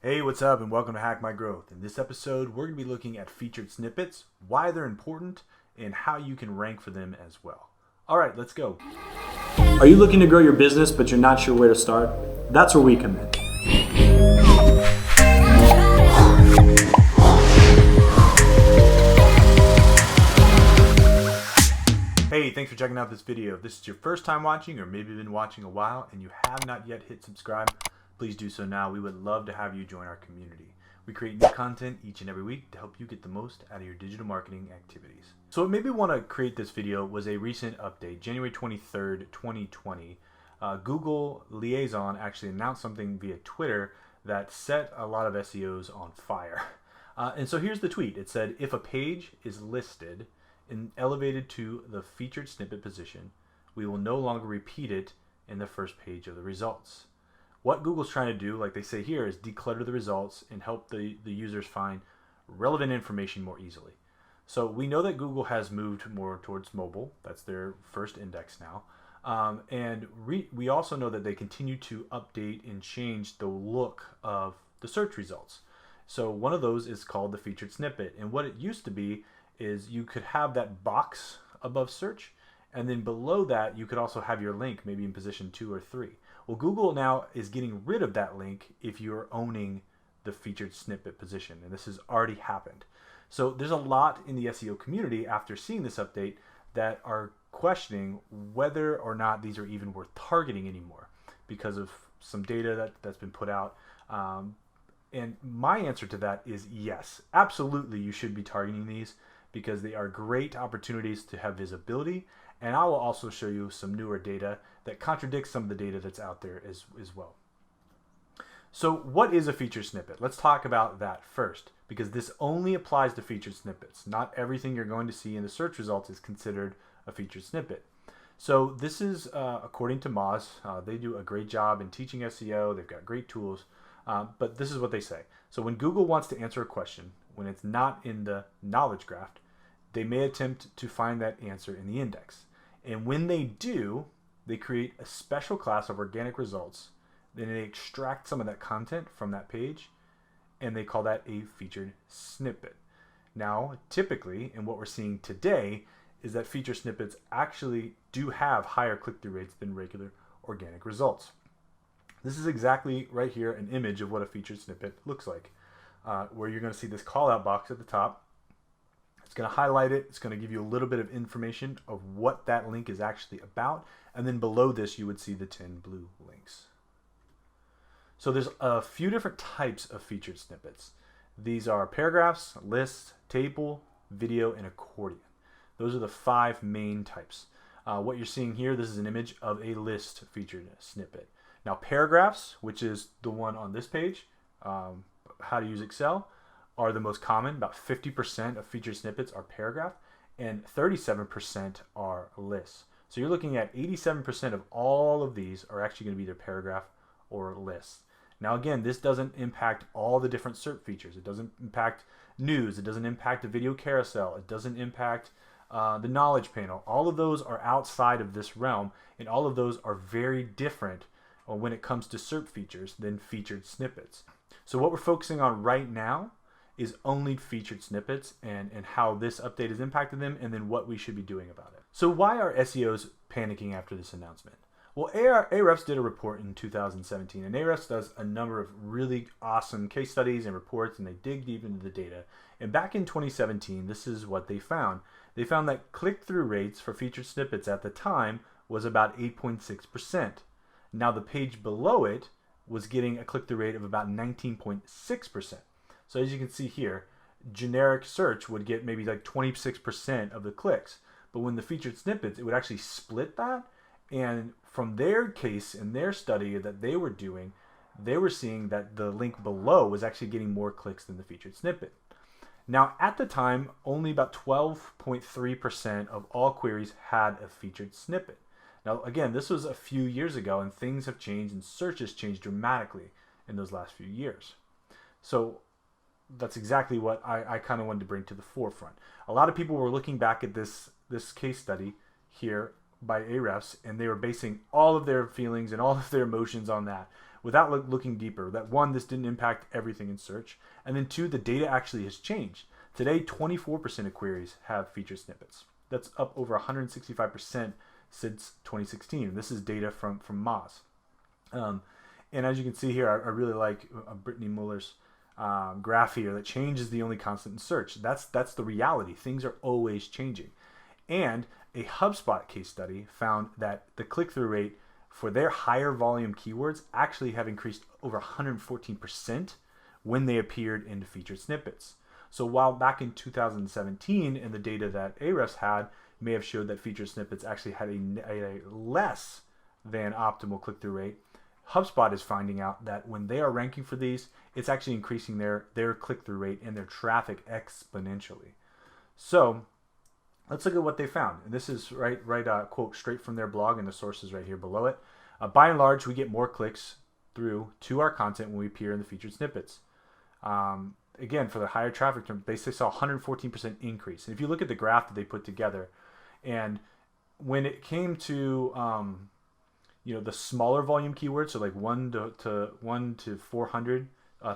Hey, what's up, and welcome to Hack My Growth. In this episode, we're going to be looking at featured snippets, why they're important, and how you can rank for them as well. All right, let's go. Are you looking to grow your business, but you're not sure where to start? That's where we come in. Hey, thanks for checking out this video. If this is your first time watching, or maybe you've been watching a while and you have not yet hit subscribe, please do so now. We would love to have you join our community. We create new content each and every week to help you get the most out of your digital marketing activities. So what made me want to create this video was a recent update, January 23rd, 2020. Google Liaison actually announced something via Twitter that set a lot of SEOs on fire. And so here's the tweet. It said, if a page is listed and elevated to the featured snippet position, we will no longer repeat it in the first page of the results. What Google's trying to do, like they say here, is declutter the results and help the users find relevant information more easily. So we know that Google has moved more towards mobile. That's their first index now. And we also know that they continue to update and change the look of the search results. So one of those is called the featured snippet. And what it used to be is you could have that box above search, and then below that you could also have your link maybe in position 2 or 3. Well, Google now is getting rid of that link if you're owning the featured snippet position, and this has already happened. So there's a lot in the SEO community after seeing this update that are questioning whether or not these are even worth targeting anymore because of some data that's been put out. And my answer to that is yes, absolutely you should be targeting these because they are great opportunities to have visibility. And I will also show you some newer data that contradicts some of the data that's out there as well. So what is a featured snippet? Let's talk about that first, because this only applies to featured snippets. Not everything you're going to see in the search results is considered a featured snippet. So this is, according to Moz, they do a great job in teaching SEO. They've got great tools, but this is what they say. So when Google wants to answer a question, when it's not in the knowledge graph, they may attempt to find that answer in the index. And when they do, they create a special class of organic results. Then they extract some of that content from that page, and they call that a featured snippet. Now, typically, and what we're seeing today, is that featured snippets actually do have higher click-through rates than regular organic results. This is exactly right here an image of what a featured snippet looks like, where you're going to see this call-out box at the top. It's going to highlight it. It's going to give you a little bit of information of what that link is actually about. And then below this, you would see the 10 blue links. So there's a few different types of featured snippets. These are paragraphs, lists, table, video, and accordion. Those are the 5 main types. What you're seeing here, this is an image of a list featured snippet. Now paragraphs, which is the one on this page, how to use Excel, are the most common. About 50% of featured snippets are paragraph and 37% are lists. So you're looking at 87% of all of these are actually going to be either paragraph or lists. Now again, this doesn't impact all the different SERP features. It doesn't impact news. It doesn't impact the video carousel. It doesn't impact the knowledge panel. All of those are outside of this realm, and all of those are very different when it comes to SERP features than featured snippets. So what we're focusing on right now is only featured snippets and how this update has impacted them, and then what we should be doing about it. So why are SEOs panicking after this announcement? Well, Ahrefs did a report in 2017, and Ahrefs does a number of really awesome case studies and reports, and they dig deep into the data. And back in 2017, this is what they found. They found that click-through rates for featured snippets at the time was about 8.6%. Now the page below it was getting a click-through rate of about 19.6%. So as you can see here, generic search would get maybe like 26% of the clicks. But when the featured snippets, it would actually split that. And from their case in their study that they were doing, they were seeing that the link below was actually getting more clicks than the featured snippet. Now at the time, only about 12.3% of all queries had a featured snippet. Now again, this was a few years ago, and things have changed and search has changed dramatically in those last few years. So that's exactly what I kind of wanted to bring to the forefront. A lot of people were looking back at this case study here by Ahrefs, and they were basing all of their feelings and all of their emotions on that, without looking deeper, that one, this didn't impact everything in search, and then two, the data actually has changed. Today, 24% of queries have featured snippets. That's up over 165% since 2016. This is data from Moz. And as you can see here, I really like Brittany Muller's graph here that change is the only constant in search. That's the reality. Things are always changing. And a HubSpot case study found that the click-through rate for their higher volume keywords actually have increased over 114% when they appeared in featured snippets. So while back in 2017 in the data that Ahrefs had may have showed that featured snippets actually had a less than optimal click-through rate, HubSpot is finding out that when they are ranking for these, it's actually increasing their click-through rate and their traffic exponentially. So let's look at what they found. And this is quote straight from their blog, and the source is right here below it. By and large, we get more clicks through to our content when we appear in the featured snippets. Again, for the higher traffic term, they saw 114% increase. And if you look at the graph that they put together, and when it came to the smaller volume keywords, so like 1 to 400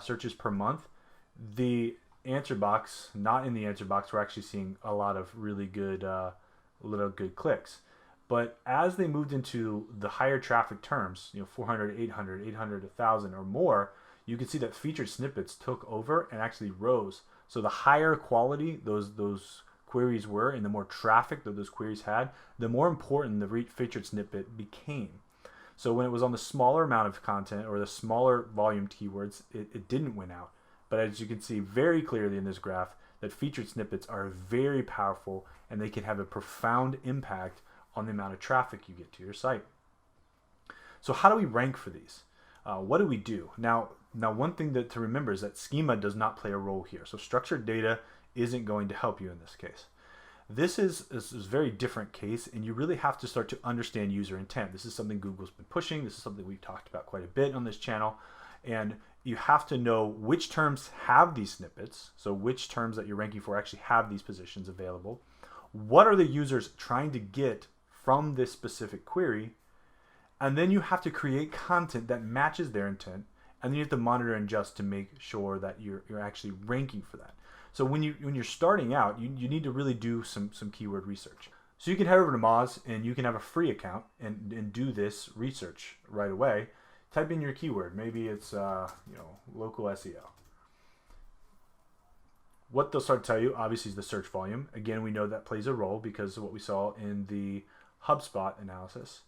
searches per month, the answer box, not in the answer box, we're actually seeing a lot of really good good clicks. But as they moved into the higher traffic terms, 400, 800, 800, 1,000 or more, you can see that featured snippets took over and actually rose. So the higher quality those queries were, and the more traffic that those queries had, the more important the featured snippet became. So when it was on the smaller amount of content or the smaller volume keywords, it didn't win out. But as you can see very clearly in this graph, that featured snippets are very powerful and they can have a profound impact on the amount of traffic you get to your site. So how do we rank for these? What do we do? Now one thing to remember is that schema does not play a role here. So structured data isn't going to help you in this case. This is a very different case, and you really have to start to understand user intent. This is something Google's been pushing. This is something we've talked about quite a bit on this channel. And you have to know which terms have these snippets, so which terms that you're ranking for actually have these positions available. What are the users trying to get from this specific query? And then you have to create content that matches their intent, and then you have to monitor and adjust to make sure that you're actually ranking for that. So when you're starting out, you need to really do some keyword research. So you can head over to Moz and you can have a free account and do this research right away. Type in your keyword. Maybe it's local SEO. What they'll start to tell you, obviously, is the search volume. Again, we know that plays a role because of what we saw in the HubSpot analysis.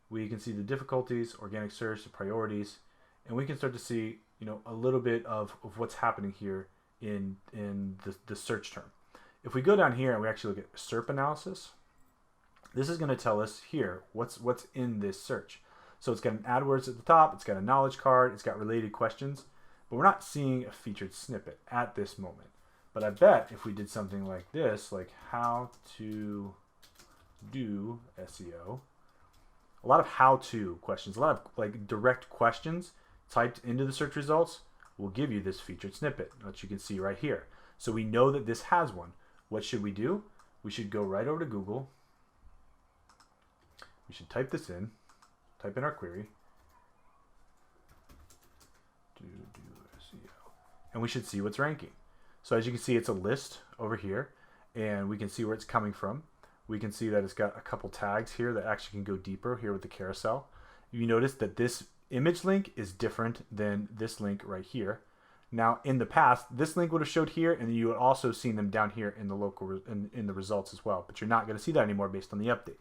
We can see the difficulties, organic search, the priorities, and we can start to see a little bit of what's happening here in the search term. If we go down here and we actually look at SERP analysis, this is going to tell us here what's in this search. So it's got an AdWords at the top, it's got a knowledge card, it's got related questions, but we're not seeing a featured snippet at this moment. But I bet if we did something like this, like how to do SEO, a lot of how-to questions, a lot of like direct questions typed into the search results will give you this featured snippet, which you can see right here. So we know that this has one. What should we do? We should go right over to Google. We should type this in, type in our query, do SEO, and we should see what's ranking. So as you can see, it's a list over here, and we can see where it's coming from. We can see that it's got a couple tags here that actually can go deeper here with the carousel. You notice that this image link is different than this link right here. Now, in the past, this link would have showed here, and you would also seen them down here in the local in the results as well. But you're not going to see that anymore based on the update.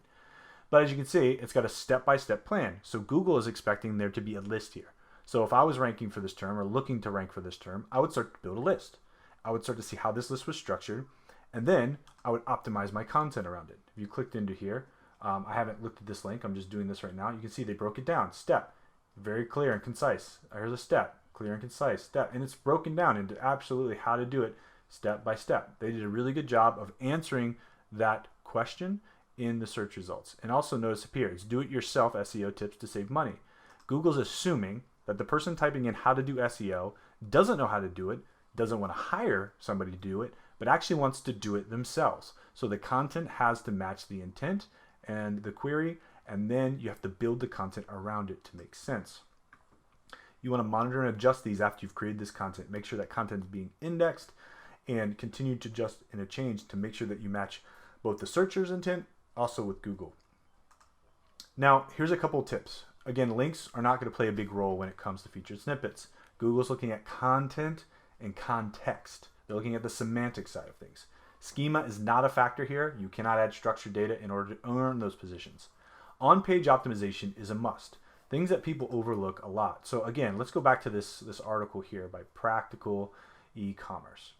But as you can see, it's got a step-by-step plan. So Google is expecting there to be a list here. So if I was ranking for this term or looking to rank for this term, I would start to build a list. I would start to see how this list was structured, and then I would optimize my content around it. If you clicked into here, I haven't looked at this link. I'm just doing this right now. You can see they broke it down. Step. Very clear and concise. Here's a step. Clear and concise. Step. And it's broken down into absolutely how to do it step by step. They did a really good job of answering that question in the search results. And also notice up here, it's do-it-yourself SEO tips to save money. Google's assuming that the person typing in how to do SEO doesn't know how to do it, doesn't want to hire somebody to do it, but actually wants to do it themselves. So the content has to match the intent and the query, and then you have to build the content around it to make sense. You want to monitor and adjust these after you've created this content. Make sure that content is being indexed and continue to adjust and change to make sure that you match both the searcher's intent also with Google. Now, here's a couple of tips. Again, links are not going to play a big role when it comes to featured snippets. Google's looking at content and context. They're looking at the semantic side of things. Schema is not a factor here. You cannot add structured data in order to earn those positions. On-page optimization is a must. Things that people overlook a lot. So again, let's go back to this article here by Practical E-commerce.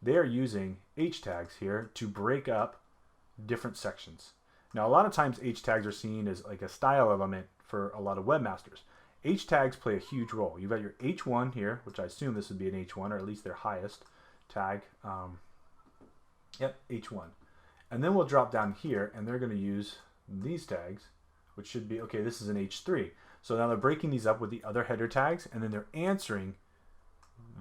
They are using H tags here to break up different sections. Now, a lot of times H tags are seen as like a style element for a lot of webmasters. H tags play a huge role. You've got your H1 here, which I assume this would be an H1, or at least their highest tag. Yep, H1. And then we'll drop down here, and they're going to use these tags, which should be, okay, this is an H3. So now they're breaking these up with the other header tags, and then they're answering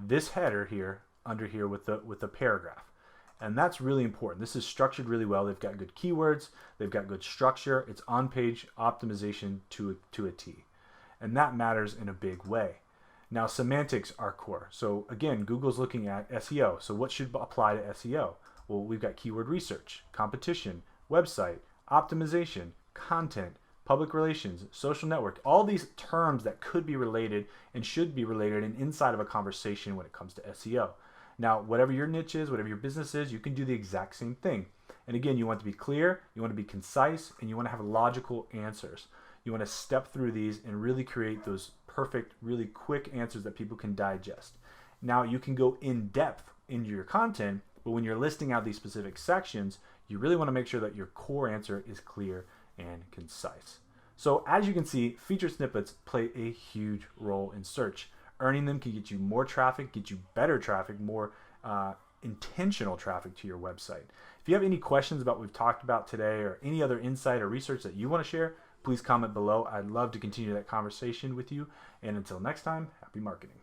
this header here under here with the paragraph. And that's really important. This is structured really well. They've got good keywords. They've got good structure. It's on-page optimization to a T. And that matters in a big way. Now, semantics are core. So again, Google's looking at SEO. So what should apply to SEO? Well, we've got keyword research, competition, website, optimization, content, public relations, social network, all these terms that could be related and should be related and inside of a conversation when it comes to SEO. Now, whatever your niche is, whatever your business is, you can do the exact same thing. And again, you want to be clear, you want to be concise, and you want to have logical answers. You want to step through these and really create those perfect, really quick answers that people can digest. Now, you can go in depth into your content, but when you're listing out these specific sections, you really want to make sure that your core answer is clear and concise. So as you can see, featured snippets play a huge role in search. Earning them can get you more traffic, get you better traffic, more intentional traffic to your website. If you have any questions about what we've talked about today or any other insight or research that you want to share, please comment below. I'd love to continue that conversation with you. And until next time, happy marketing.